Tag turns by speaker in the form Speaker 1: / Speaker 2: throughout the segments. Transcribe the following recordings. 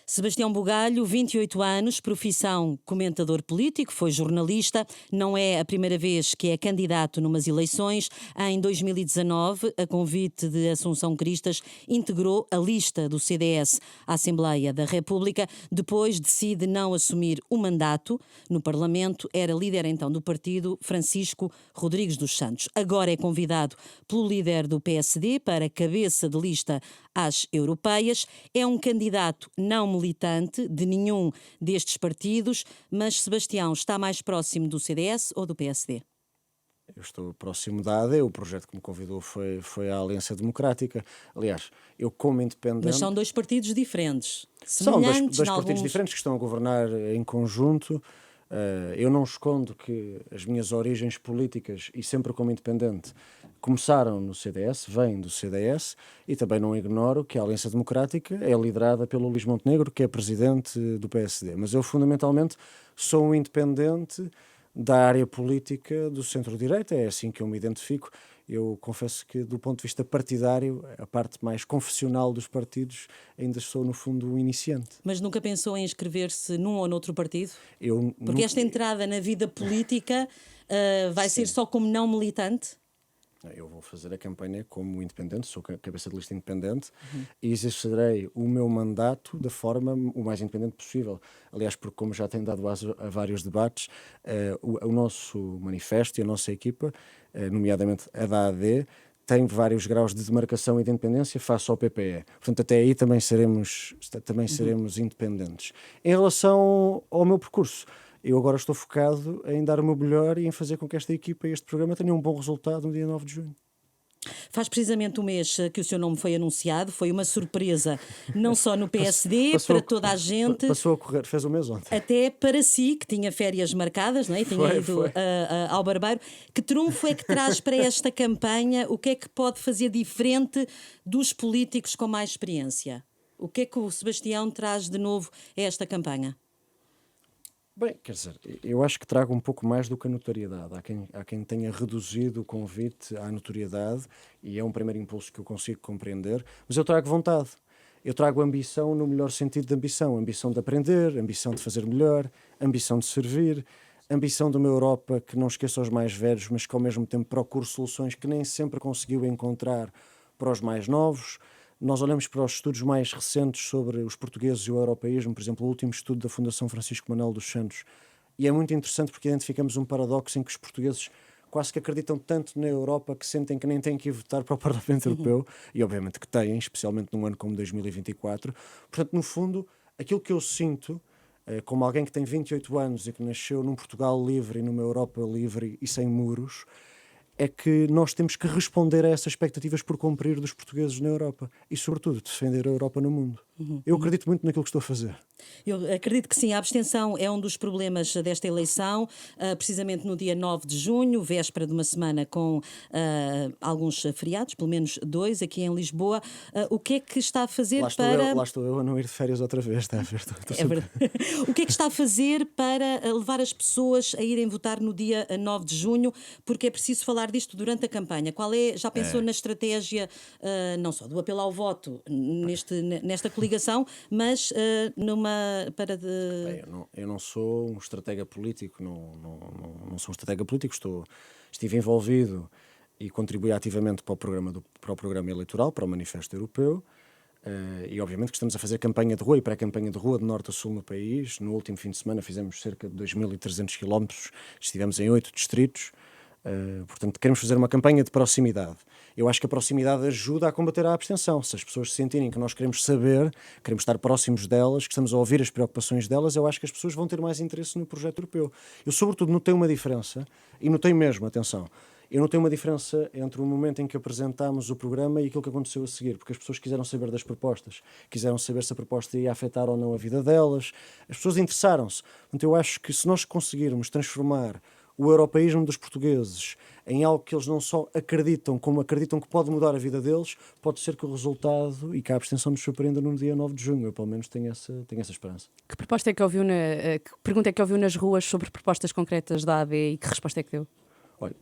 Speaker 1: Sebastião Bugalho, 28 anos, profissão comentador político, foi jornalista. Não é a primeira vez que é candidato numas eleições. Em 2019, a convite de Assunção Cristas, integrou a lista do CDS à Assembleia da República. Depois decide não assumir o mandato no Parlamento. Era líder então do partido, Francisco Rodrigues dos Santos. Agora é convidado pelo líder do PSD para cabeça de lista às europeias. É um candidato não militante de nenhum destes partidos, mas Sebastião está mais próximo do CDS ou do PSD?
Speaker 2: Eu estou próximo da AD, o projeto que me convidou foi a Aliança Democrática. Aliás, eu como independente...
Speaker 1: Mas são dois partidos diferentes,
Speaker 2: São
Speaker 1: semelhantes
Speaker 2: dois
Speaker 1: em
Speaker 2: partidos
Speaker 1: alguns...
Speaker 2: diferentes que estão a governar em conjunto. Eu não escondo que as minhas origens políticas, e sempre como independente, começaram no CDS, vêm do CDS, e também não ignoro que a Aliança Democrática é liderada pelo Luís Montenegro, que é presidente do PSD. Mas eu, fundamentalmente, sou um independente da área política do centro-direita, é assim que eu me identifico. Eu confesso que, do ponto de vista partidário, a parte mais confessional dos partidos, ainda sou, no fundo, um iniciante.
Speaker 1: Mas nunca pensou em inscrever-se num ou noutro partido?
Speaker 2: Eu
Speaker 1: Porque
Speaker 2: nunca...
Speaker 1: esta entrada na vida política vai ser só como não militante?
Speaker 2: Eu vou fazer a campanha como independente, sou cabeça de lista independente, e exercerei o meu mandato da forma o mais independente possível. Aliás, porque como já tenho dado a vários debates, o nosso manifesto e a nossa equipa, nomeadamente a da AD, tem vários graus de demarcação e de independência face ao PPE. Portanto, até aí também seremos independentes. Em relação ao meu percurso, eu agora estou focado em dar o meu melhor e em fazer com que esta equipa e este programa tenham um bom resultado no dia 9 de junho.
Speaker 1: Faz precisamente um mês que o seu nome foi anunciado, foi uma surpresa, não só no PSD, para toda a gente,
Speaker 2: Passou a correr, fez o mês ontem.
Speaker 1: até para si, que tinha férias marcadas, não é? Tinha ido ao barbeiro. Que trunfo é que traz para esta campanha? O que é que pode fazer diferente dos políticos com mais experiência? O que é que o Sebastião traz de novo a esta campanha?
Speaker 2: Bem, quer dizer, eu acho que trago um pouco mais do que a notoriedade. Há quem tenha reduzido o convite à notoriedade e é um primeiro impulso que eu consigo compreender, mas eu trago vontade. Eu trago ambição no melhor sentido de ambição. Ambição de aprender, ambição de fazer melhor, ambição de servir, ambição de uma Europa que não esqueça os mais velhos, mas que ao mesmo tempo procure soluções que nem sempre conseguiu encontrar para os mais novos. Nós olhamos para os estudos mais recentes sobre os portugueses e o europeísmo, por exemplo, o último estudo da Fundação Francisco Manuel dos Santos, e é muito interessante porque identificamos um paradoxo em que os portugueses quase que acreditam tanto na Europa que sentem que nem têm que ir votar para o Parlamento Europeu, e obviamente que têm, especialmente num ano como 2024. Portanto, no fundo, aquilo que eu sinto, como alguém que tem 28 anos e que nasceu num Portugal livre e numa Europa livre e sem muros, é que nós temos que responder a essas expectativas por cumprir dos portugueses na Europa e, sobretudo, defender a Europa no mundo. Eu acredito muito naquilo que estou a fazer.
Speaker 1: Eu acredito que sim, a abstenção é um dos problemas desta eleição, precisamente no dia 9 de junho, véspera de uma semana com alguns feriados, pelo menos 2 aqui em Lisboa. O que é que está a fazer para...
Speaker 2: Lá estou eu a não ir de férias outra vez, está a ver?
Speaker 1: É verdade. O que é que está a fazer para levar as pessoas a irem votar no dia 9 de junho? Porque é preciso falar disto durante a campanha. Já pensou na estratégia, não só do apelo ao voto nesta coligação, mas
Speaker 2: Bem, eu não sou um estratega político, não sou um estratega político, estive envolvido e contribuí ativamente para o programa eleitoral, para o Manifesto Europeu, e obviamente que estamos a fazer campanha de rua e pré-campanha de rua de norte a sul no país. No último fim de semana fizemos cerca de 2.300 quilómetros, estivemos em 8 distritos, portanto queremos fazer uma campanha de proximidade. Eu acho que a proximidade ajuda a combater a abstenção. Se as pessoas sentirem que nós queremos saber, queremos estar próximos delas, que estamos a ouvir as preocupações delas, eu acho que as pessoas vão ter mais interesse no projeto europeu. Eu, sobretudo, notei uma diferença, e notei mesmo, atenção, eu notei uma diferença entre o momento em que apresentámos o programa e aquilo que aconteceu a seguir, porque as pessoas quiseram saber das propostas, quiseram saber se a proposta ia afetar ou não a vida delas, as pessoas interessaram-se. Portanto, eu acho que se nós conseguirmos transformar o europeísmo dos portugueses em algo que eles não só acreditam, como acreditam que pode mudar a vida deles, pode ser que o resultado e que a abstenção nos surpreenda no dia 9 de junho. Eu, pelo menos, tenho essa esperança.
Speaker 3: Que proposta é que ouviu que pergunta é que ouviu nas ruas sobre propostas concretas da AD e que resposta é que deu?
Speaker 2: Olha,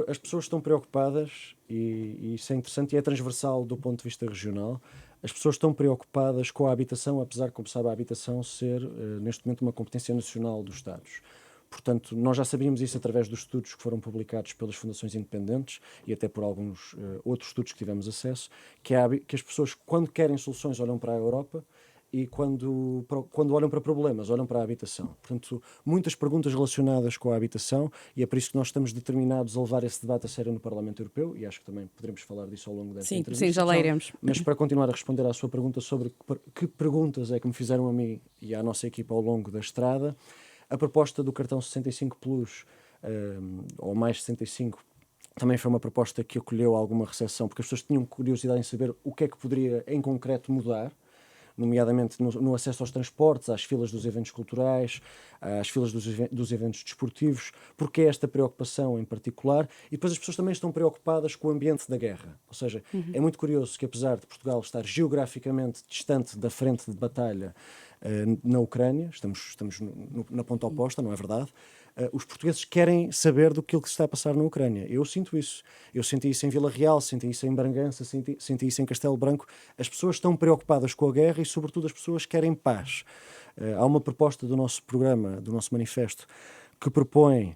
Speaker 2: as pessoas estão preocupadas e isso é interessante e é transversal do ponto de vista regional. as pessoas estão preocupadas com a habitação, apesar de, como sabe, a habitação ser, neste momento, uma competência nacional dos Estados. Portanto, nós já sabíamos isso através dos estudos que foram publicados pelas fundações independentes e até por alguns outros estudos que tivemos acesso, que as pessoas, quando querem soluções, olham para a Europa e quando olham para problemas, olham para a habitação. Portanto, muitas perguntas relacionadas com a habitação, e é por isso que nós estamos determinados a levar esse debate a sério no Parlamento Europeu, e acho que também poderemos falar disso ao longo desta entrevista.
Speaker 3: Sim, já lá iremos.
Speaker 2: Mas para continuar a responder à sua pergunta sobre que perguntas é que me fizeram a mim e à nossa equipa ao longo da estrada, a proposta do cartão 65 Plus, ou mais 65, também foi uma proposta que acolheu alguma recepção, porque as pessoas tinham curiosidade em saber o que é que poderia, em concreto, mudar, nomeadamente no acesso aos transportes, às filas dos eventos culturais, às filas dos eventos desportivos, porque é esta preocupação em particular, e depois as pessoas também estão preocupadas com o ambiente da guerra. Ou seja, é muito curioso que, apesar de Portugal estar geograficamente distante da frente de batalha na Ucrânia, estamos na ponta oposta, não é verdade? Os portugueses querem saber do que se está a passar na Ucrânia. Eu sinto isso. Eu senti isso em Vila Real, senti isso em Bragança, senti isso em Castelo Branco. As pessoas estão preocupadas com a guerra e, sobretudo, as pessoas querem paz. Há uma proposta do nosso programa, do nosso manifesto, que propõe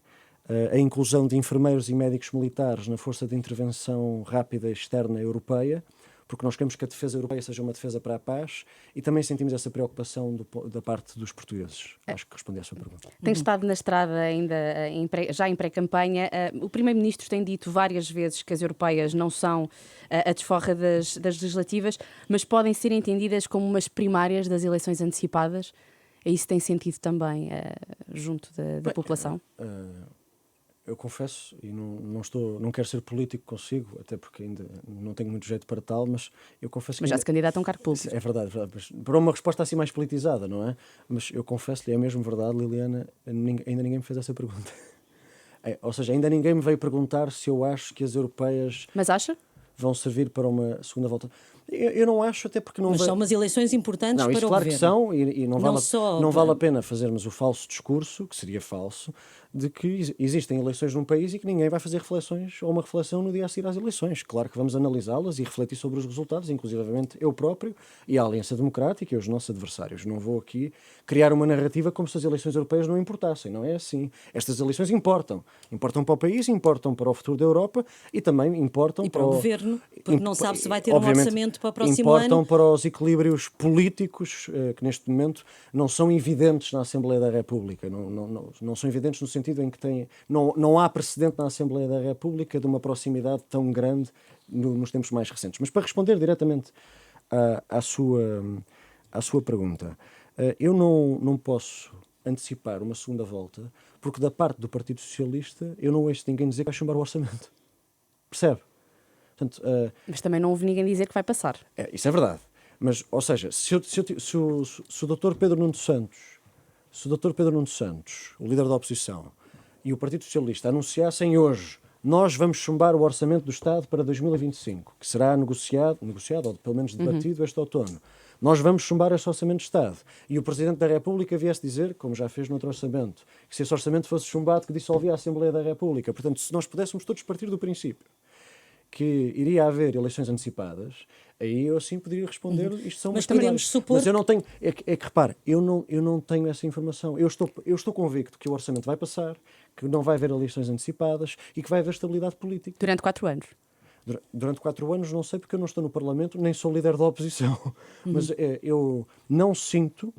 Speaker 2: a inclusão de enfermeiros e médicos militares na Força de Intervenção Rápida Externa Europeia, porque nós queremos que a defesa europeia seja uma defesa para a paz, e também sentimos essa preocupação da parte dos portugueses. Acho que respondi à sua pergunta.
Speaker 3: Tem estado na estrada ainda já em pré-campanha. O Primeiro-Ministro tem dito várias vezes que as europeias não são a desforra das legislativas, mas podem ser entendidas como umas primárias das eleições antecipadas. É isso que tem sentido também junto da população?
Speaker 2: Eu confesso, e não quero ser político consigo, até porque ainda não tenho muito jeito para tal, mas eu confesso
Speaker 3: mas
Speaker 2: que...
Speaker 3: já se candidata a um cargo público.
Speaker 2: É verdade, mas para uma resposta assim mais politizada, não é? Mas eu confesso-lhe, é mesmo verdade, Liliana, ainda ninguém me fez essa pergunta. Ou seja, ainda ninguém me veio perguntar se eu acho que as europeias...
Speaker 3: Mas acha?
Speaker 2: Vão servir para uma segunda volta. Eu não acho, até porque não...
Speaker 1: Mas são umas eleições importantes
Speaker 2: não,
Speaker 1: para o
Speaker 2: claro
Speaker 1: governo.
Speaker 2: Que são, e não vale a pena fazermos o falso discurso, que seria falso, de que existem eleições num país e que ninguém vai fazer reflexões ou uma reflexão no dia a seguir às eleições. Claro que vamos analisá-las e refletir sobre os resultados, inclusivamente eu próprio e a Aliança Democrática e os nossos adversários. Não vou aqui criar uma narrativa como se as eleições europeias não importassem. Não é assim. Estas eleições importam. Importam para o país, importam para o futuro da Europa e também importam
Speaker 1: para o governo, porque não sabe se vai ter um orçamento para o próximo ano.
Speaker 2: Importam para os equilíbrios políticos que neste momento não são evidentes na Assembleia da República. Não são evidentes no sentido em que não há precedente na Assembleia da República de uma proximidade tão grande nos tempos mais recentes. Mas para responder diretamente à sua pergunta, eu não posso antecipar uma segunda volta, porque da parte do Partido Socialista eu não ouço ninguém dizer que vai chumbar o orçamento. Percebe? Portanto,
Speaker 3: mas também não ouve ninguém dizer que vai passar.
Speaker 2: Isso é verdade. Mas, ou seja, se o Dr. Pedro Nuno Santos, o líder da oposição, e o Partido Socialista anunciassem hoje: nós vamos chumbar o orçamento do Estado para 2025, que será negociado ou pelo menos debatido este outono. Nós vamos chumbar esse orçamento de Estado. E o Presidente da República viesse dizer, como já fez noutro orçamento, que se esse orçamento fosse chumbado, que dissolvia a Assembleia da República. Portanto, se nós pudéssemos todos partir do princípio que iria haver eleições antecipadas, aí eu assim poderia responder, isto são...
Speaker 1: Mas podemos supor...
Speaker 2: Mas eu não tenho... É que repare, eu não tenho essa informação. Eu estou convicto que o orçamento vai passar, que não vai haver eleições antecipadas e que vai haver estabilidade política.
Speaker 3: Durante 4 anos?
Speaker 2: Durante 4 anos não sei, porque eu não estou no Parlamento, nem sou líder da oposição. Mas eu não sinto...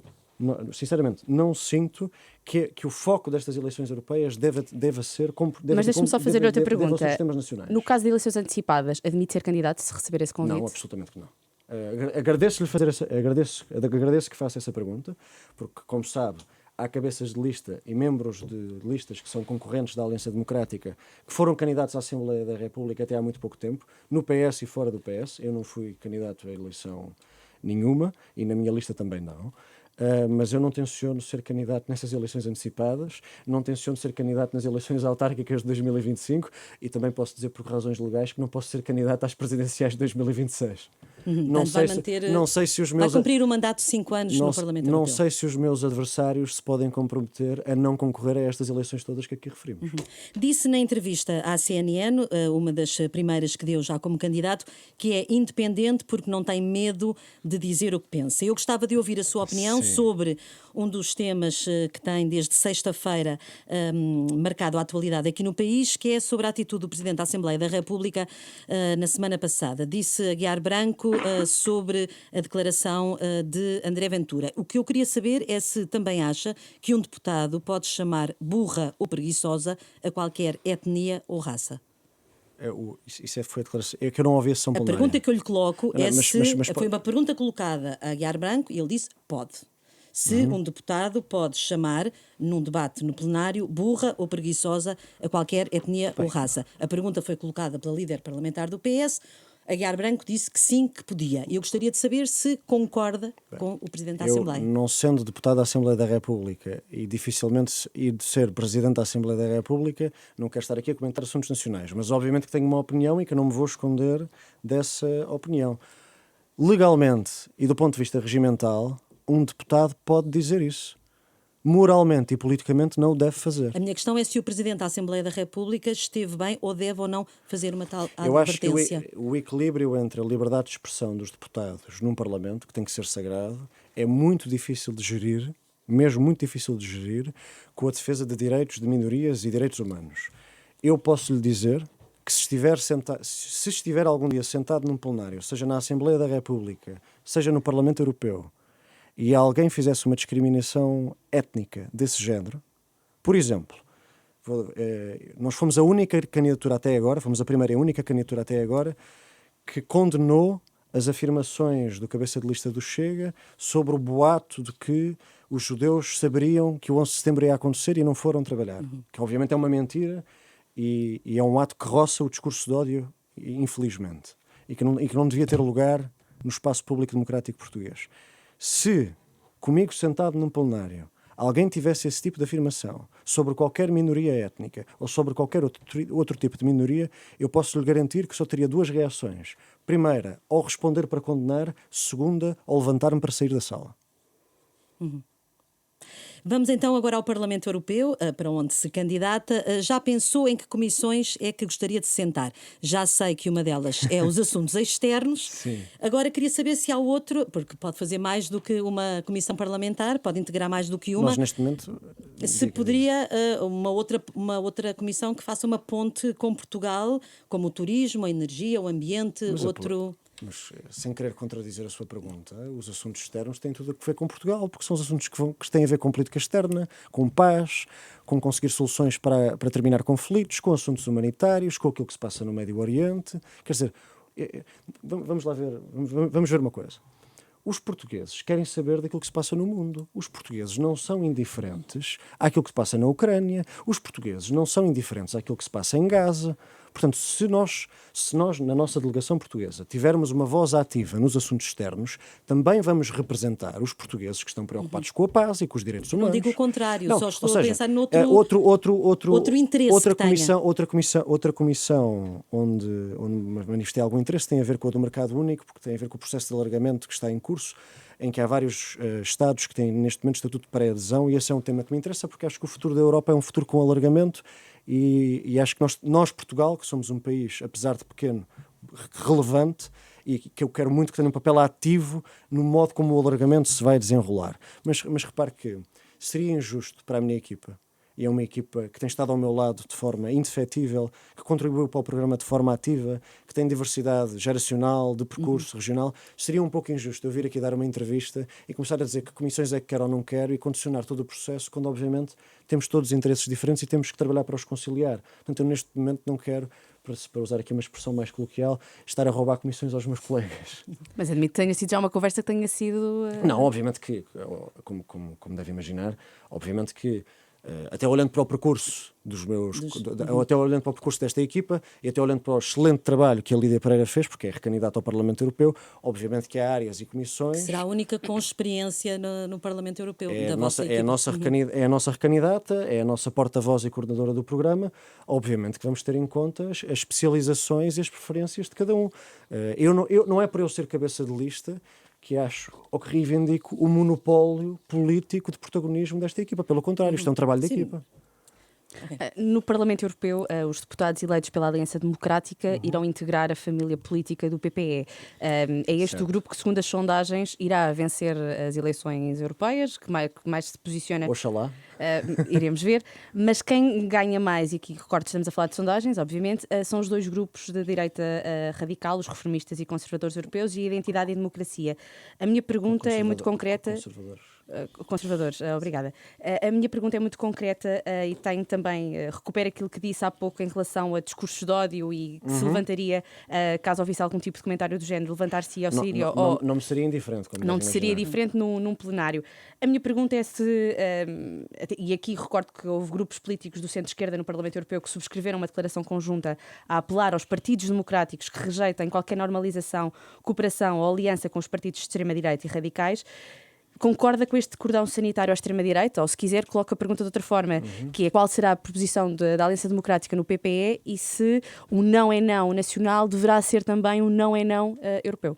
Speaker 2: Sinceramente, não sinto que o foco destas eleições europeias deva ser...
Speaker 3: Mas deixe-me só fazer outra pergunta.
Speaker 2: Sistemas nacionais.
Speaker 3: No caso de eleições antecipadas, admite ser candidato se receber esse convite?
Speaker 2: Não, absolutamente que não. Agradeço que faça essa pergunta, porque, como sabe, há cabeças de lista e membros de listas que são concorrentes da Aliança Democrática que foram candidatos à Assembleia da República até há muito pouco tempo, no PS e fora do PS. Eu não fui candidato a eleição nenhuma e na minha lista também não. mas eu não tenciono ser candidato nessas eleições antecipadas, não tenciono ser candidato nas eleições autárquicas de 2025 e também posso dizer por razões legais que não posso ser candidato às presidenciais de 2026. Não sei se os meus...
Speaker 1: Vai cumprir o mandato de 5 anos no Parlamento Europeu.
Speaker 2: Não sei se os meus adversários se podem comprometer a não concorrer a estas eleições todas que aqui referimos.
Speaker 1: Disse na entrevista à CNN, uma das primeiras que deu já como candidato, que é independente porque não tem medo de dizer o que pensa. Eu gostava de ouvir a sua opinião sobre um dos temas que tem desde sexta-feira marcado a atualidade aqui no país, que é sobre a atitude do Presidente da Assembleia da República na semana passada. Disse Aguiar Branco sobre a declaração de André Ventura. O que eu queria saber é se também acha que um deputado pode chamar burra ou preguiçosa a qualquer etnia ou raça.
Speaker 2: Isso foi a declaração. É que eu não ouvi a sessão plenária.
Speaker 1: A pergunta que eu lhe coloco
Speaker 2: mas
Speaker 1: foi uma pergunta colocada a Aguiar Branco e ele disse pode. Se um deputado pode chamar, num debate no plenário, burra ou preguiçosa a qualquer etnia ou raça. A pergunta foi colocada pela líder parlamentar do PS. Aguiar Branco disse que sim, que podia. E eu gostaria de saber se concorda com o Presidente da Assembleia.
Speaker 2: Não sendo deputado da Assembleia da República e dificilmente de ser Presidente da Assembleia da República, não quero estar aqui a comentar assuntos nacionais, mas obviamente que tenho uma opinião e que eu não me vou esconder dessa opinião. Legalmente e do ponto de vista regimental, um deputado pode dizer isso. Moralmente e politicamente não o deve fazer.
Speaker 1: A minha questão é se o Presidente da Assembleia da República esteve bem ou deve ou não fazer uma tal advertência.
Speaker 2: Eu acho que o equilíbrio entre a liberdade de expressão dos deputados num Parlamento, que tem que ser sagrado, é muito difícil de gerir, mesmo muito difícil de gerir, com a defesa de direitos de minorias e direitos humanos. Eu posso lhe dizer que se estiver algum dia sentado num plenário, seja na Assembleia da República, seja no Parlamento Europeu, e alguém fizesse uma discriminação étnica desse género, por exemplo, nós fomos a única candidatura até agora, fomos a primeira e única candidatura até agora, que condenou as afirmações do cabeça de lista do Chega sobre o boato de que os judeus saberiam que o 11 de setembro ia acontecer e não foram trabalhar. Que obviamente é uma mentira e é um ato que roça o discurso de ódio, infelizmente, e que não devia ter lugar no espaço público democrático português. Se, comigo sentado num plenário, alguém tivesse esse tipo de afirmação sobre qualquer minoria étnica ou sobre qualquer outro tipo de minoria, eu posso lhe garantir que só teria duas reações. Primeira, ou responder para condenar. Segunda, ou levantar-me para sair da sala.
Speaker 1: Vamos então agora ao Parlamento Europeu, para onde se candidata. Já pensou em que comissões é que gostaria de sentar? Já sei que uma delas é os assuntos externos.
Speaker 2: Sim.
Speaker 1: Agora queria saber se há outro, porque pode fazer mais do que uma comissão parlamentar, pode integrar mais do que uma.
Speaker 2: Nós neste momento...
Speaker 1: Se poderia uma outra comissão que faça uma ponte com Portugal, como o turismo, a energia, o ambiente,
Speaker 2: Mas, sem querer contradizer a sua pergunta, os assuntos externos têm tudo a ver com Portugal, porque são os assuntos que têm a ver com política externa, com paz, com conseguir soluções para terminar conflitos, com assuntos humanitários, com aquilo que se passa no Médio Oriente. Quer dizer, vamos lá ver, vamos ver uma coisa. Os portugueses querem saber daquilo que se passa no mundo. Os portugueses não são indiferentes àquilo que se passa na Ucrânia. Os portugueses não são indiferentes àquilo que se passa em Gaza. Portanto, se nós, na nossa delegação portuguesa, tivermos uma voz ativa nos assuntos externos, também vamos representar os portugueses que estão preocupados com a paz e com os direitos humanos.
Speaker 1: Não digo o contrário,
Speaker 2: não,
Speaker 1: só estou
Speaker 2: a
Speaker 1: pensar noutro interesse
Speaker 2: outra comissão onde manifestei algum interesse tem a ver com a do mercado único, porque tem a ver com o processo de alargamento que está em curso, em que há vários Estados que têm neste momento estatuto de pré-adesão, e esse é um tema que me interessa porque acho que o futuro da Europa é um futuro com alargamento e acho que nós, Portugal, que somos um país, apesar de pequeno, relevante, e que eu quero muito que tenha um papel ativo no modo como o alargamento se vai desenrolar. Mas repare que seria injusto para a minha equipa, e é uma equipa que tem estado ao meu lado de forma indefetível, que contribuiu para o programa de forma ativa, que tem diversidade geracional, de percurso regional. Seria um pouco injusto eu vir aqui dar uma entrevista e começar a dizer que comissões é que quero ou não quero e condicionar todo o processo, quando obviamente temos todos interesses diferentes e temos que trabalhar para os conciliar. Portanto, eu neste momento não quero, para usar aqui uma expressão mais coloquial, estar a roubar comissões aos meus colegas.
Speaker 3: Mas admito que tenha sido já uma conversa que tenha sido...
Speaker 2: Não, obviamente que, como deve imaginar, obviamente que até olhando para o percurso até olhando para o percurso desta equipa e até olhando para o excelente trabalho que a Lídia Pereira fez, porque é recandidato ao Parlamento Europeu, obviamente que há áreas e comissões...
Speaker 1: Será a única com experiência no Parlamento Europeu
Speaker 2: É
Speaker 1: da vossa equipa.
Speaker 2: É a nossa recandidata, é a nossa porta-voz e coordenadora do programa. Obviamente que vamos ter em conta as especializações e as preferências de cada um. Não é por eu ser cabeça de lista que acho ou que reivindico o monopólio político de protagonismo desta equipa. Pelo contrário, isto é um trabalho de equipa.
Speaker 3: No Parlamento Europeu, os deputados eleitos pela Aliança Democrática irão integrar a família política do PPE. É este
Speaker 2: Certo.
Speaker 3: o grupo que, segundo as sondagens, irá vencer as eleições europeias, que mais se posiciona.
Speaker 2: Oxalá.
Speaker 3: Iremos ver, mas quem ganha mais, e aqui recordo, estamos a falar de sondagens, obviamente, são os dois grupos de direita radical, os reformistas e conservadores europeus, e a Identidade e Democracia. A minha pergunta é muito concreta. Conservadores, obrigada. A minha pergunta é muito concreta e tem também, recupera aquilo que disse há pouco em relação a discursos de ódio e que se levantaria, caso houvesse algum tipo de comentário do género, levantar-se ao Sírio ou...
Speaker 2: Não me seria indiferente. Como
Speaker 3: Não te seria diferente num plenário. A minha pergunta é se, e aqui recordo que houve grupos políticos do centro-esquerda no Parlamento Europeu que subscreveram uma declaração conjunta a apelar aos partidos democráticos que rejeitem qualquer normalização, cooperação ou aliança com os partidos de extrema-direita e radicais. Concorda com este cordão sanitário à extrema-direita? Ou, se quiser, coloca a pergunta de outra forma, que é qual será a proposição da Aliança Democrática no PPE e se o não é não nacional deverá ser também um não é não europeu?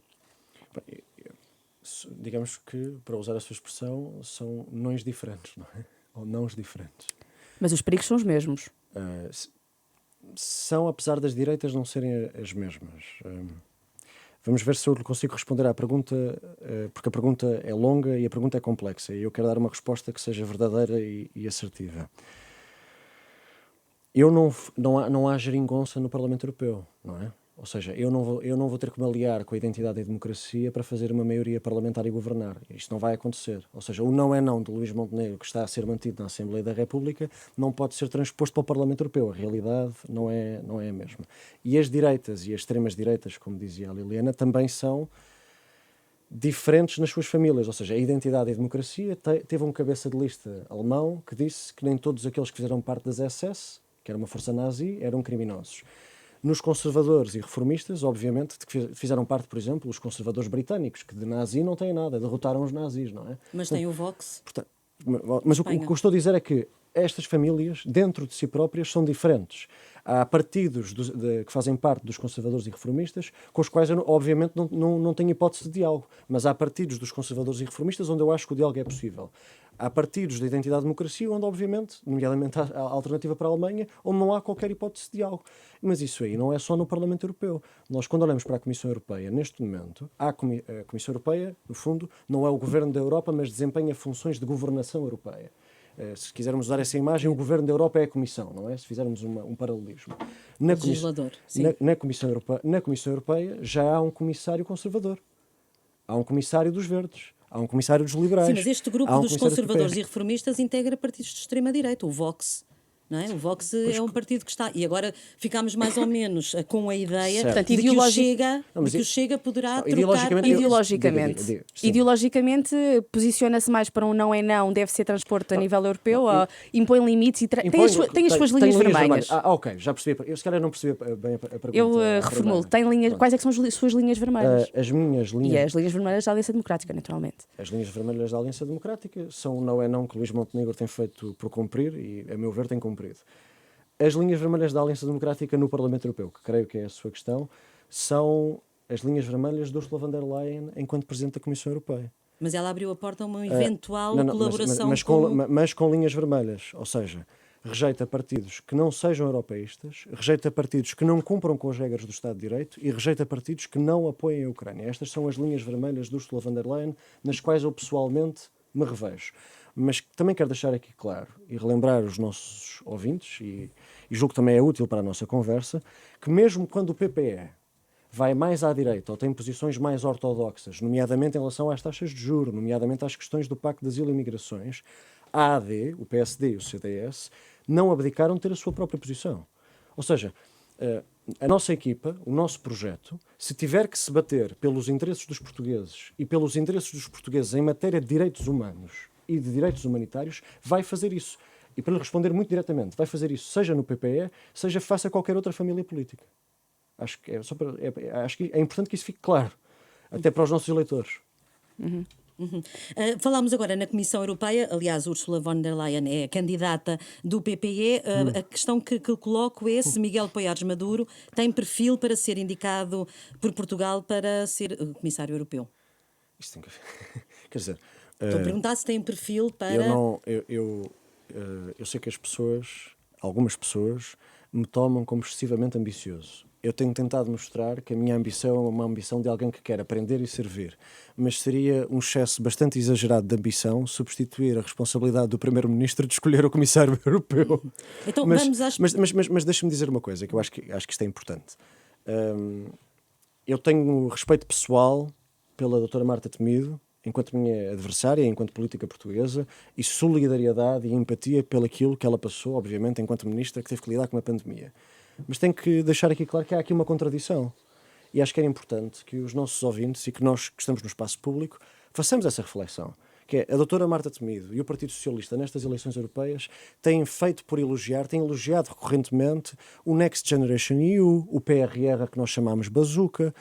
Speaker 2: Digamos que, para usar a sua expressão, são nãos diferentes, não é? Ou nãos diferentes.
Speaker 3: Mas os perigos são os mesmos.
Speaker 2: São, apesar das direitas não serem as mesmas. Vamos ver se eu consigo responder à pergunta, porque a pergunta é longa e a pergunta é complexa, e eu quero dar uma resposta que seja verdadeira e assertiva. Não há geringonça no Parlamento Europeu, não é? Ou seja, eu não vou ter que me aliar com a identidade e a democracia para fazer uma maioria parlamentar e governar. Isto não vai acontecer. Ou seja, o não é não de Luís Montenegro, que está a ser mantido na Assembleia da República, não pode ser transposto para o Parlamento Europeu. A realidade não é a mesma. E as direitas e as extremas-direitas, como dizia a Liliana, também são diferentes nas suas famílias. Ou seja, a identidade e a democracia teve um cabeça de lista alemão que disse que nem todos aqueles que fizeram parte das SS, que era uma força nazi, eram criminosos. Nos conservadores e reformistas, obviamente, que fizeram parte, por exemplo, os conservadores britânicos, que de nazi não têm nada, derrotaram os nazis, não é?
Speaker 1: Mas tem o Vox.
Speaker 2: Mas o que eu estou a dizer é que estas famílias, dentro de si próprias, são diferentes. Há partidos que fazem parte dos conservadores e reformistas, com os quais eu, obviamente, não tenho hipótese de diálogo. Mas há partidos dos conservadores e reformistas onde eu acho que o diálogo é possível. Há partidos da identidade e democracia onde, obviamente, nomeadamente a alternativa para a Alemanha, onde não há qualquer hipótese de diálogo. Mas isso aí não é só no Parlamento Europeu. Nós, quando olhamos para a Comissão Europeia, neste momento, a Comissão Europeia, no fundo, não é o governo da Europa, mas desempenha funções de governação europeia. Se quisermos usar essa imagem, o governo da Europa é a Comissão, não é? Se fizermos um paralelismo.
Speaker 1: Legislador, sim.
Speaker 2: Na Comissão Europeia já há um comissário conservador. Há um comissário dos verdes. Há um comissário dos liberais.
Speaker 1: Sim, mas este grupo dos conservadores e reformistas integra partidos de extrema-direita, o Vox. Não é? O Vox é um partido que está... E agora ficamos mais ou menos com a ideia
Speaker 2: Certo.
Speaker 1: de que o Chega poderá trocar...
Speaker 3: Ideologicamente, posiciona-se mais para um não é não, deve ser transporte a nível europeu, ou impõe limites e tem as suas linhas vermelhas.
Speaker 2: Ok, já percebi. Eu se calhar não percebi bem a pergunta.
Speaker 3: Eu reformulo. Quais é que são as suas linhas vermelhas?
Speaker 2: As minhas linhas...
Speaker 3: E as linhas vermelhas da Aliança Democrática, naturalmente.
Speaker 2: As linhas vermelhas da Aliança Democrática são o não é não que Luís Montenegro tem feito por cumprir e, a meu ver, tem cumprido. As linhas vermelhas da Aliança Democrática no Parlamento Europeu, que creio que é a sua questão, são as linhas vermelhas de Ursula von der Leyen enquanto Presidente da Comissão Europeia.
Speaker 1: Mas ela abriu a porta a uma eventual colaboração
Speaker 2: mas com linhas vermelhas, ou seja, rejeita partidos que não sejam europeístas, rejeita partidos que não cumpram com as regras do Estado de Direito e rejeita partidos que não apoiem a Ucrânia. Estas são as linhas vermelhas de Ursula von der Leyen, nas quais eu pessoalmente me revejo. Mas também quero deixar aqui claro e relembrar os nossos ouvintes, e julgo que também é útil para a nossa conversa, que mesmo quando o PPE vai mais à direita ou tem posições mais ortodoxas, nomeadamente em relação às taxas de juros, nomeadamente às questões do Pacto de Asilo e Migrações, a AD, o PSD e o CDS não abdicaram de ter a sua própria posição. Ou seja, a nossa equipa, o nosso projeto, se tiver que se bater pelos interesses dos portugueses e pelos interesses dos portugueses em matéria de direitos humanos e de direitos humanitários, vai fazer isso. E para lhe responder muito diretamente, vai fazer isso seja no PPE, seja face a qualquer outra família política. Acho que acho que é importante que isso fique claro, até para os nossos eleitores.
Speaker 1: Falámos agora na Comissão Europeia, aliás, Ursula von der Leyen é a candidata do PPE. A questão que coloco é se Miguel Poiares Maduro tem perfil para ser indicado por Portugal para ser comissário europeu.
Speaker 2: Isto tem que... Quer dizer...
Speaker 1: Estou a perguntar se tem perfil para...
Speaker 2: Eu sei que algumas pessoas, me tomam como excessivamente ambicioso. Eu tenho tentado mostrar que a minha ambição é uma ambição de alguém que quer aprender e servir. Mas seria um excesso bastante exagerado de ambição substituir a responsabilidade do Primeiro-Ministro de escolher o Comissário Europeu.
Speaker 1: Então,
Speaker 2: mas deixa-me dizer uma coisa, que eu acho que isto é importante. Eu tenho respeito pessoal pela doutora Marta Temido, enquanto minha adversária, enquanto política portuguesa, e solidariedade e empatia pelo aquilo que ela passou, obviamente, enquanto ministra, que teve que lidar com uma pandemia. Mas tenho que deixar aqui claro que há aqui uma contradição. E acho que era importante que os nossos ouvintes e que nós que estamos no espaço público façamos essa reflexão. Que é, a doutora Marta Temido e o Partido Socialista nestas eleições europeias têm elogiado recorrentemente o Next Generation EU, o PRR, que nós chamamos Bazuca,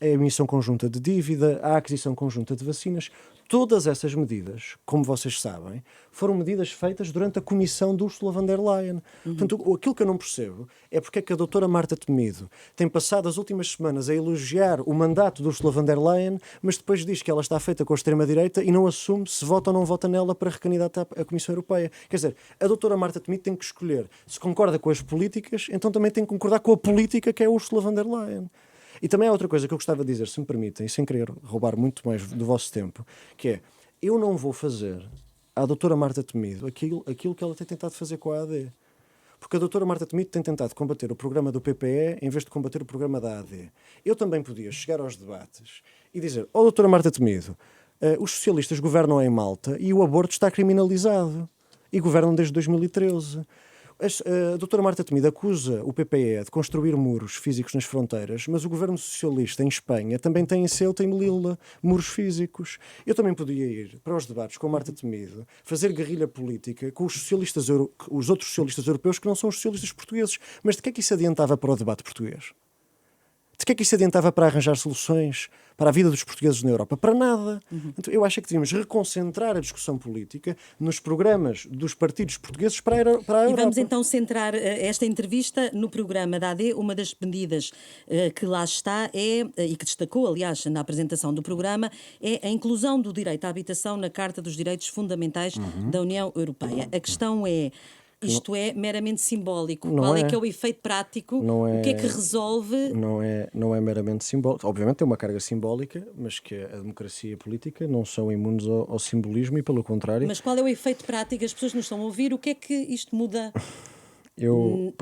Speaker 2: a emissão conjunta de dívida, a aquisição conjunta de vacinas. Todas essas medidas, como vocês sabem, foram medidas feitas durante a comissão de Ursula von der Leyen. Portanto, aquilo que eu não percebo é porque é que a doutora Marta Temido tem passado as últimas semanas a elogiar o mandato de Ursula von der Leyen, mas depois diz que ela está feita com a extrema-direita e não assume se vota ou não vota nela para recandidata à Comissão Europeia. Quer dizer, a doutora Marta Temido tem que escolher se concorda com as políticas, então também tem que concordar com a política que é Ursula von der Leyen. E também há outra coisa que eu gostava de dizer, se me permitem, sem querer roubar muito mais do vosso tempo, que é, eu não vou fazer à doutora Marta Temido aquilo que ela tem tentado fazer com a AD. Porque a doutora Marta Temido tem tentado combater o programa do PPE em vez de combater o programa da AD. Eu também podia chegar aos debates e dizer, doutora Marta Temido, os socialistas governam em Malta e o aborto está criminalizado. E governam desde 2013. A doutora Marta Temido acusa o PPE de construir muros físicos nas fronteiras, mas o governo socialista em Espanha também tem em Ceuta e Melilla muros físicos. Eu também podia ir para os debates com a Marta Temido, fazer guerrilha política com os outros socialistas europeus que não são os socialistas portugueses. Mas de que é que isso adiantava para o debate português? De que é que isso adiantava para arranjar soluções para a vida dos portugueses na Europa? Para nada. Então, eu acho que devíamos reconcentrar a discussão política nos programas dos partidos portugueses para a Europa.
Speaker 1: E vamos então centrar esta entrevista no programa da AD. Uma das medidas que lá está e que destacou, aliás, na apresentação do programa, é a inclusão do direito à habitação na Carta dos Direitos Fundamentais da União Europeia. A questão é... Isto é meramente simbólico. Qual é que é o efeito prático? O que é que resolve?
Speaker 2: Não é meramente simbólico. Obviamente tem uma carga simbólica, mas que a democracia e a política não são imunes ao simbolismo e, pelo contrário...
Speaker 1: Mas qual é o efeito prático? As pessoas nos estão a ouvir. O que é que isto muda?
Speaker 2: Eu,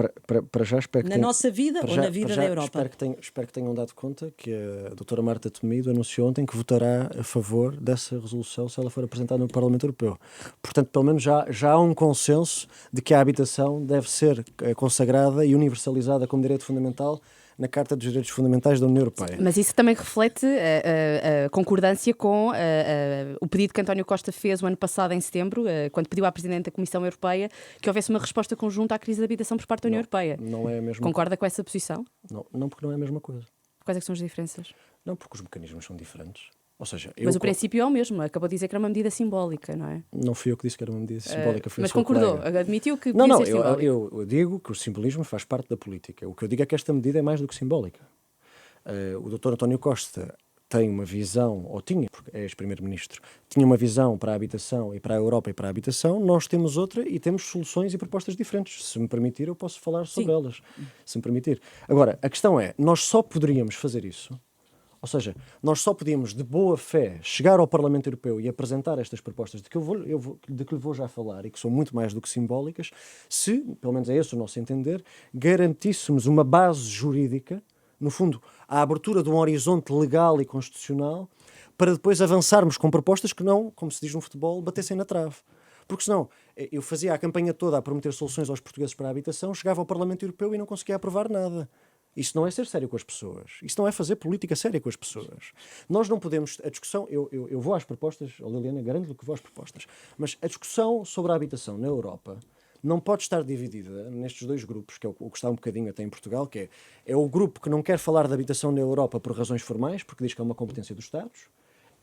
Speaker 2: para já, espero que...
Speaker 1: Na nossa vida ou na vida da Europa?
Speaker 2: Espero que tenham dado conta que a doutora Marta Temido anunciou ontem que votará a favor dessa resolução se ela for apresentada no Parlamento Europeu. Portanto, pelo menos já há um consenso de que a habitação deve ser consagrada e universalizada como direito fundamental na Carta dos Direitos Fundamentais da União Europeia.
Speaker 3: Mas isso também reflete a concordância com o pedido que António Costa fez o ano passado, em setembro, quando pediu à Presidente da Comissão Europeia que houvesse uma resposta conjunta à crise da habitação por parte da União Europeia.
Speaker 2: Não é a mesma.
Speaker 3: Concorda com essa posição?
Speaker 2: Não, porque não é a mesma coisa.
Speaker 3: Quais é que são as diferenças?
Speaker 2: Não, porque os mecanismos são diferentes. Ou seja,
Speaker 3: mas o princípio é o mesmo. Acabou de dizer que era uma medida simbólica, não é?
Speaker 2: Não fui eu que disse que era uma medida simbólica.
Speaker 3: Mas concordou, admitiu que
Speaker 2: podia
Speaker 3: ser simbólico.
Speaker 2: Eu digo que o simbolismo faz parte da política. O que eu digo é que esta medida é mais do que simbólica. O Dr. António Costa tem uma visão, ou tinha, porque é ex-primeiro-ministro, tinha uma visão para a habitação e para a Europa e para a habitação. Nós temos outra e temos soluções e propostas diferentes. Se me permitir, eu posso falar sobre elas. Se me permitir. Agora, a questão é, nós só poderíamos fazer isso. Ou seja, nós só podíamos, de boa fé, chegar ao Parlamento Europeu e apresentar estas propostas de que lhe vou já falar e que são muito mais do que simbólicas, se, pelo menos é esse o nosso entender, garantíssemos uma base jurídica, no fundo, a abertura de um horizonte legal e constitucional, para depois avançarmos com propostas que não, como se diz no futebol, batessem na trave. Porque senão, eu fazia a campanha toda a prometer soluções aos portugueses para a habitação, chegava ao Parlamento Europeu e não conseguia aprovar nada. Isso não é ser sério com as pessoas. Isso não é fazer política séria com as pessoas. Nós não podemos... A discussão... Eu vou às propostas, Liliana, garanto que vou às propostas. Mas a discussão sobre a habitação na Europa não pode estar dividida nestes dois grupos, que é o que está um bocadinho até em Portugal, que é o grupo que não quer falar de habitação na Europa por razões formais, porque diz que é uma competência dos Estados,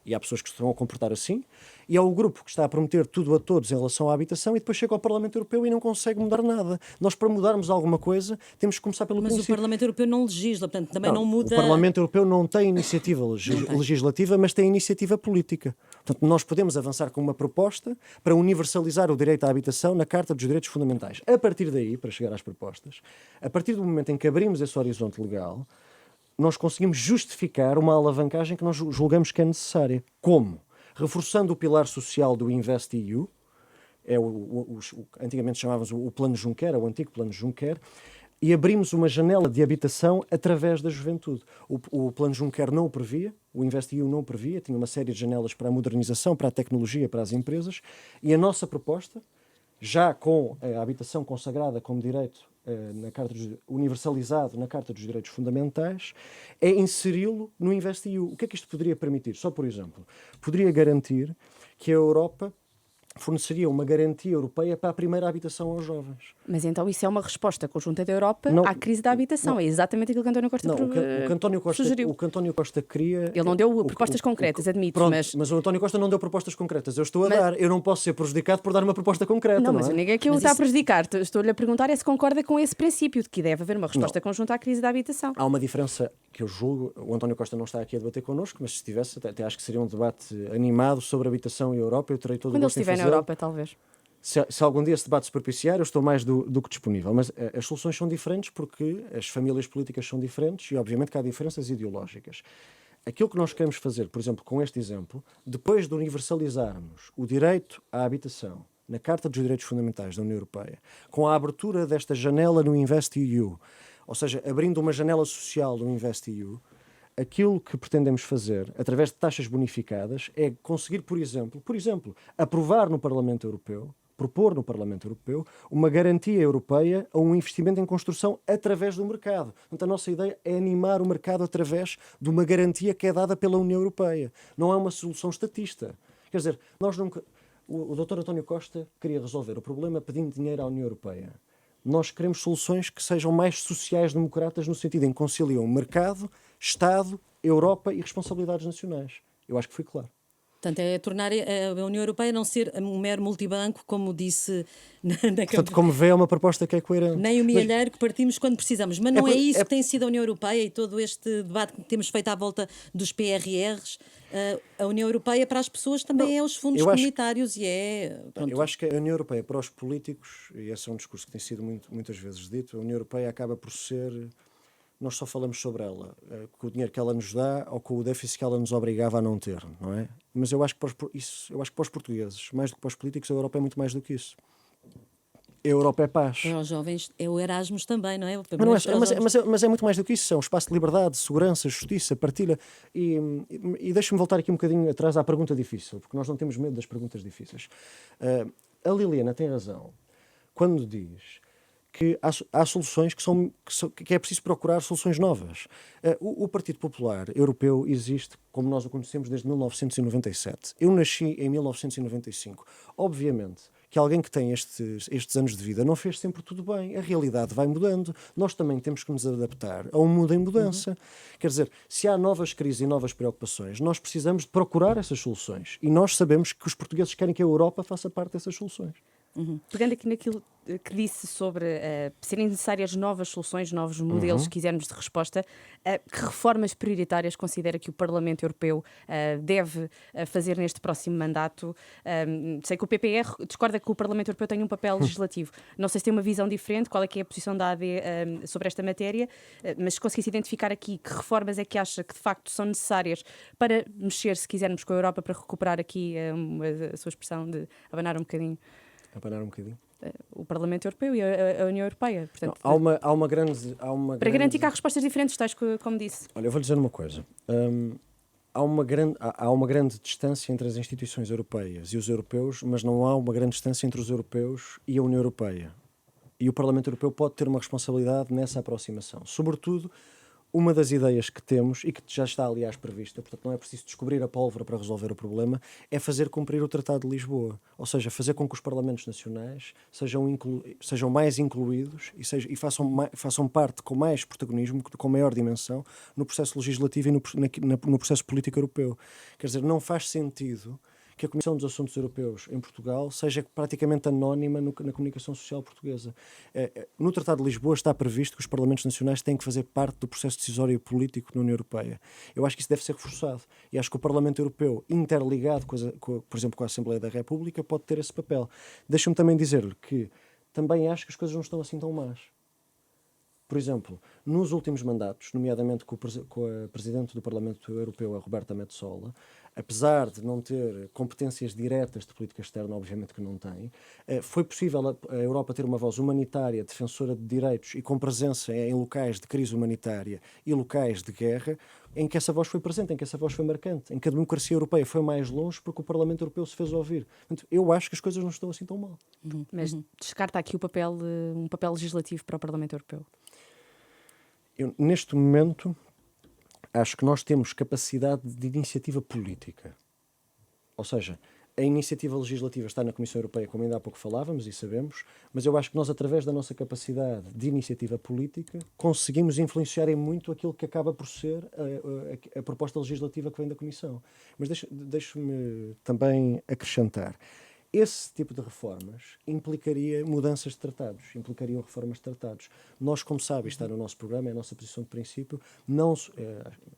Speaker 2: e há pessoas que se estão a comportar assim, e há o grupo que está a prometer tudo a todos em relação à habitação e depois chega ao Parlamento Europeu e não consegue mudar nada. Nós, para mudarmos alguma coisa, temos que começar pelo
Speaker 1: Mas
Speaker 2: princípio.
Speaker 1: o Parlamento Europeu não legisla, portanto também não muda...
Speaker 2: O Parlamento Europeu não tem iniciativa legislativa, mas tem iniciativa política. Portanto, nós podemos avançar com uma proposta para universalizar o direito à habitação na Carta dos Direitos Fundamentais. A partir daí, para chegar às propostas, a partir do momento em que abrimos esse horizonte legal, nós conseguimos justificar uma alavancagem que nós julgamos que é necessária. Como? Reforçando o pilar social do InvestEU, antigamente chamávamos o Plano Juncker, o antigo Plano Juncker, e abrimos uma janela de habitação através da juventude. O Plano Juncker não o previa, o InvestEU não o previa, tinha uma série de janelas para a modernização, para a tecnologia, para as empresas, e a nossa proposta, já com a habitação consagrada como direito universalizado na Carta dos Direitos Fundamentais, é inseri-lo no InvestEU. O que é que isto poderia permitir? Só por exemplo, poderia garantir que a Europa forneceria uma garantia europeia para a primeira habitação aos jovens.
Speaker 3: Mas então isso é uma resposta conjunta da Europa à crise da habitação.
Speaker 2: Não.
Speaker 3: É exatamente aquilo que António Costa sugeriu.
Speaker 2: O que António Costa queria...
Speaker 3: Ele não deu propostas concretas, admito.
Speaker 2: Pronto, mas o António Costa não deu propostas concretas. Eu estou a dar. Eu não posso ser prejudicado por dar uma proposta concreta.
Speaker 3: Não,
Speaker 2: não
Speaker 3: mas
Speaker 2: é?
Speaker 3: ninguém é que o está a prejudicar. Estou-lhe a perguntar se concorda com esse princípio de que deve haver uma resposta conjunta à crise da habitação.
Speaker 2: Há uma diferença que eu julgo. O António Costa não está aqui a debater connosco, mas se estivesse, até acho que seria um debate animado sobre habitação e Europa. Eu terei todo
Speaker 3: Quando
Speaker 2: o
Speaker 3: ele
Speaker 2: gosto em
Speaker 3: estiver na
Speaker 2: fazê-lo.
Speaker 3: Europa, talvez.
Speaker 2: Se algum dia esse debate se propiciar, eu estou mais do que disponível. Mas as soluções são diferentes porque as famílias políticas são diferentes e, obviamente, que há diferenças ideológicas. Aquilo que nós queremos fazer, por exemplo, com este exemplo, depois de universalizarmos o direito à habitação na Carta dos Direitos Fundamentais da União Europeia, com a abertura desta janela no InvestEU, ou seja, abrindo uma janela social no InvestEU, aquilo que pretendemos fazer, através de taxas bonificadas, é conseguir, por exemplo, aprovar no Parlamento Europeu, propor no Parlamento Europeu, uma garantia europeia a um investimento em construção através do mercado. Portanto, a nossa ideia é animar o mercado através de uma garantia que é dada pela União Europeia. Não é uma solução estatista. Quer dizer, nós nunca... O Dr. António Costa queria resolver o problema pedindo dinheiro à União Europeia. Nós queremos soluções que sejam mais sociais-democratas no sentido em que conciliam mercado, Estado, Europa e responsabilidades nacionais. Eu acho que fui claro.
Speaker 1: Portanto, é tornar a União Europeia não ser um mero multibanco, como disse na
Speaker 2: Portanto, como vê, é uma proposta que é coerente.
Speaker 1: Nem o milheiro que partimos quando precisamos. Mas não é isso que tem sido a União Europeia e todo este debate que temos feito à volta dos PRRs. A União Europeia para as pessoas também é os fundos comunitários e é... Pronto.
Speaker 2: Eu acho que a União Europeia para os políticos, e esse é um discurso que tem sido muitas vezes dito, a União Europeia acaba por ser... Nós só falamos sobre ela, com o dinheiro que ela nos dá ou com o déficit que ela nos obrigava a não ter, não é? Mas eu acho que para os portugueses, mais do que para os políticos, a Europa é muito mais do que isso. A Europa é paz.
Speaker 1: Para os jovens é o Erasmus também, não é?
Speaker 2: Mas é muito mais do que isso. É um espaço de liberdade, segurança, justiça, partilha. E deixa-me voltar aqui um bocadinho atrás à pergunta difícil, porque nós não temos medo das perguntas difíceis. A Liliana tem razão quando diz que há soluções que é preciso procurar soluções novas. O Partido Popular Europeu existe, como nós o conhecemos, desde 1997. Eu nasci em 1995. Obviamente que alguém que tem estes anos de vida não fez sempre tudo bem. A realidade vai mudando. Nós também temos que nos adaptar a um mundo em mudança. Quer dizer, se há novas crises e novas preocupações, nós precisamos de procurar essas soluções. E nós sabemos que os portugueses querem que a Europa faça parte dessas soluções.
Speaker 3: Pegando aqui naquilo que disse sobre serem necessárias novas soluções, novos modelos, se quisermos, de resposta, que reformas prioritárias considera que o Parlamento Europeu deve fazer neste próximo mandato? Sei que o PPR discorda que o Parlamento Europeu tenha um papel legislativo. Não sei se tem uma visão diferente, qual é que é a posição da AD sobre esta matéria, mas se conseguisse identificar aqui que reformas é que acha que de facto são necessárias para mexer, se quisermos, com a Europa, para recuperar aqui a sua expressão de abanar um bocadinho.
Speaker 2: Abanar um bocadinho?
Speaker 3: O Parlamento Europeu e a União Europeia. Portanto,
Speaker 2: não, há uma grande...
Speaker 3: Para garantir que há respostas diferentes, tais como disse.
Speaker 2: Olha, eu vou-lhe dizer uma coisa. Há uma grande distância entre as instituições europeias e os europeus, mas não há uma grande distância entre os europeus e a União Europeia. E o Parlamento Europeu pode ter uma responsabilidade nessa aproximação. Sobretudo, uma das ideias que temos, e que já está, aliás, prevista, portanto não é preciso descobrir a pólvora para resolver o problema, é fazer cumprir o Tratado de Lisboa. Ou seja, fazer com que os Parlamentos Nacionais sejam mais incluídos e façam parte com mais protagonismo, com maior dimensão, no processo legislativo e no processo político europeu. Quer dizer, não faz sentido que a Comissão dos Assuntos Europeus em Portugal seja praticamente anónima na comunicação social portuguesa. No Tratado de Lisboa está previsto que os Parlamentos Nacionais têm que fazer parte do processo decisório político na União Europeia. Eu acho que isso deve ser reforçado. E acho que o Parlamento Europeu, interligado, por exemplo, com a Assembleia da República, pode ter esse papel. Deixa-me também dizer-lhe que também acho que as coisas não estão assim tão más. Por exemplo, nos últimos mandatos, nomeadamente com a Presidente do Parlamento Europeu, a Roberta Metsola, apesar de não ter competências diretas de política externa, obviamente que não tem, foi possível a Europa ter uma voz humanitária, defensora de direitos e com presença em locais de crise humanitária e locais de guerra, em que essa voz foi presente, em que essa voz foi marcante, em que a democracia europeia foi mais longe porque o Parlamento Europeu se fez ouvir. Portanto, eu acho que as coisas não estão assim tão mal.
Speaker 3: Mas descarta aqui um papel legislativo para o Parlamento Europeu?
Speaker 2: Eu, neste momento, acho que nós temos capacidade de iniciativa política. Ou seja, a iniciativa legislativa está na Comissão Europeia, como ainda há pouco falávamos e sabemos, mas eu acho que nós, através da nossa capacidade de iniciativa política, conseguimos influenciar em muito aquilo que acaba por ser a proposta legislativa que vem da Comissão. Mas deixe-me também acrescentar. Esse tipo de reformas implicaria mudanças de tratados, implicariam reformas de tratados. Nós, como sabe, está no nosso programa, é a nossa posição de princípio,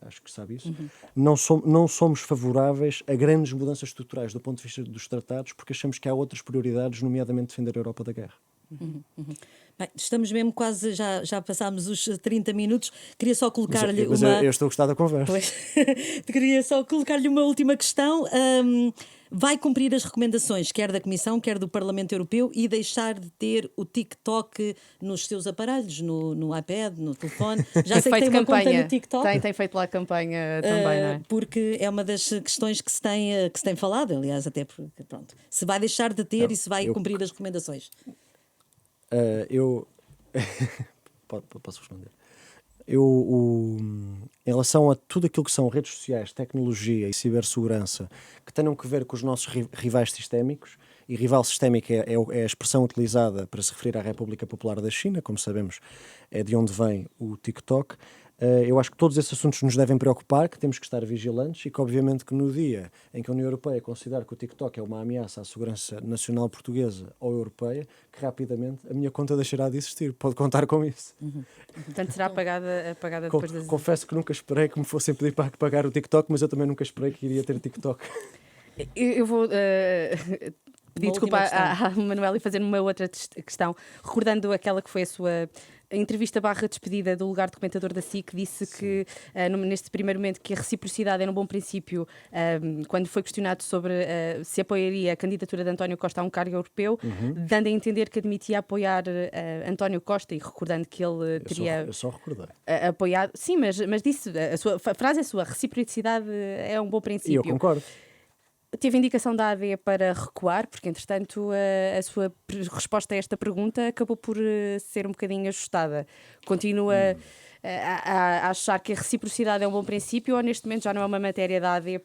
Speaker 2: acho que sabe isso, não somos favoráveis a grandes mudanças estruturais do ponto de vista dos tratados, porque achamos que há outras prioridades, nomeadamente defender a Europa da guerra.
Speaker 1: Bem, estamos mesmo quase, já passámos os 30 minutos. Queria só colocar-lhe
Speaker 2: mas
Speaker 1: uma...
Speaker 2: eu estou a gostar da conversa.
Speaker 1: Pois. Queria só colocar-lhe uma última questão. Vai cumprir as recomendações, quer da Comissão, quer do Parlamento Europeu, e deixar de ter o TikTok nos seus aparelhos, no iPad, no telefone? Já sei que tem uma conta no TikTok.
Speaker 3: Tem feito lá a campanha também, não é?
Speaker 1: Porque é uma das questões que se tem falado, aliás, até porque, pronto, se vai deixar de ter e se vai cumprir as recomendações.
Speaker 2: Posso responder? Em relação a tudo aquilo que são redes sociais, tecnologia e cibersegurança que tenham que ver com os nossos rivais sistémicos, e rival sistémico é a expressão utilizada para se referir à República Popular da China, como sabemos é de onde vem o TikTok. Eu acho que todos esses assuntos nos devem preocupar, que temos que estar vigilantes e que obviamente que no dia em que a União Europeia considerar que o TikTok é uma ameaça à segurança nacional portuguesa ou europeia, que rapidamente a minha conta deixará de existir. Pode contar com isso.
Speaker 3: Portanto, será apagada depois das...
Speaker 2: Confesso que nunca esperei que me fossem pedir para pagar o TikTok, mas eu também nunca esperei que iria ter TikTok.
Speaker 3: Eu vou... pedir desculpa à Manuela e fazer uma outra questão, recordando aquela que foi a sua entrevista / despedida do lugar de comentador da SIC, disse que neste primeiro momento que a reciprocidade era um bom princípio, quando foi questionado sobre se apoiaria a candidatura de António Costa a um cargo europeu, dando a entender que admitia apoiar António Costa, e recordando que ele teria
Speaker 2: eu só recordei.
Speaker 3: Apoiado, sim, mas disse, a frase é sua, reciprocidade é um bom princípio.
Speaker 2: E eu concordo.
Speaker 3: Teve indicação da AD para recuar, porque entretanto a sua resposta a esta pergunta acabou por ser um bocadinho ajustada. Continua a achar que a reciprocidade é um bom princípio, ou neste momento já não é uma matéria da AD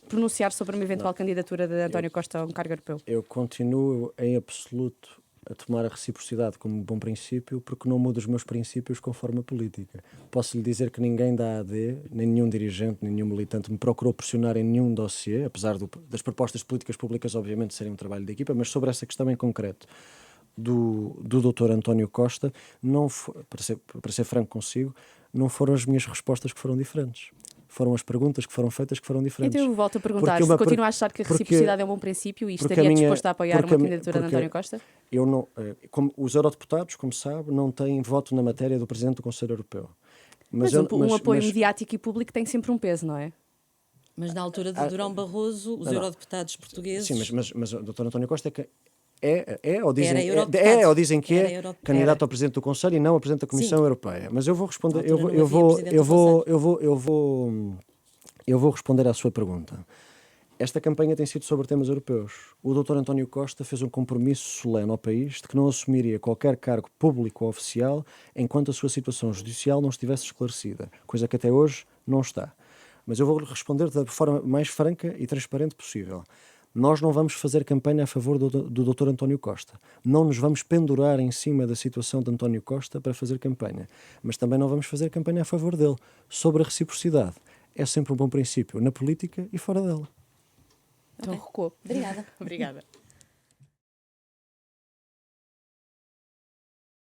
Speaker 3: pronunciar sobre uma eventual candidatura de António Costa a um cargo europeu?
Speaker 2: Eu continuo em absoluto a tomar a reciprocidade como bom princípio, porque não mudo os meus princípios conforme a política. Posso lhe dizer que ninguém da AD, nem nenhum dirigente, nem nenhum militante me procurou pressionar em nenhum dossiê, apesar das propostas de políticas públicas obviamente serem um trabalho de equipa, mas sobre essa questão em concreto do Dr. António Costa, não para ser franco consigo, não foram as minhas respostas que foram diferentes. Foram as perguntas que foram feitas que foram diferentes.
Speaker 3: Então eu volto a perguntar, se continua a achar que a reciprocidade é um bom princípio e estaria disposto a apoiar uma candidatura de António Costa?
Speaker 2: Eu não, os eurodeputados, como sabe, não têm voto na matéria do Presidente do Conselho Europeu.
Speaker 3: Mas apoio mediático e público tem sempre um peso, não é?
Speaker 1: Mas na altura de Durão Barroso, os eurodeputados portugueses...
Speaker 2: Sim, mas o Dr. António Costa ou dizem que é candidato ao Presidente do Conselho e não ao Presidente da Comissão Europeia. Mas eu vou responder, eu vou responder à sua pergunta. Esta campanha tem sido sobre temas europeus. O Dr. António Costa fez um compromisso solene ao país de que não assumiria qualquer cargo público ou oficial enquanto a sua situação judicial não estivesse esclarecida, coisa que até hoje não está. Mas eu vou responder da forma mais franca e transparente possível. Nós não vamos fazer campanha a favor do Dr. António Costa. Não nos vamos pendurar em cima da situação de António Costa para fazer campanha. Mas também não vamos fazer campanha a favor dele. Sobre a reciprocidade. É sempre um bom princípio, na política e fora dela.
Speaker 3: Então recuou.
Speaker 1: Obrigada.
Speaker 3: Obrigada.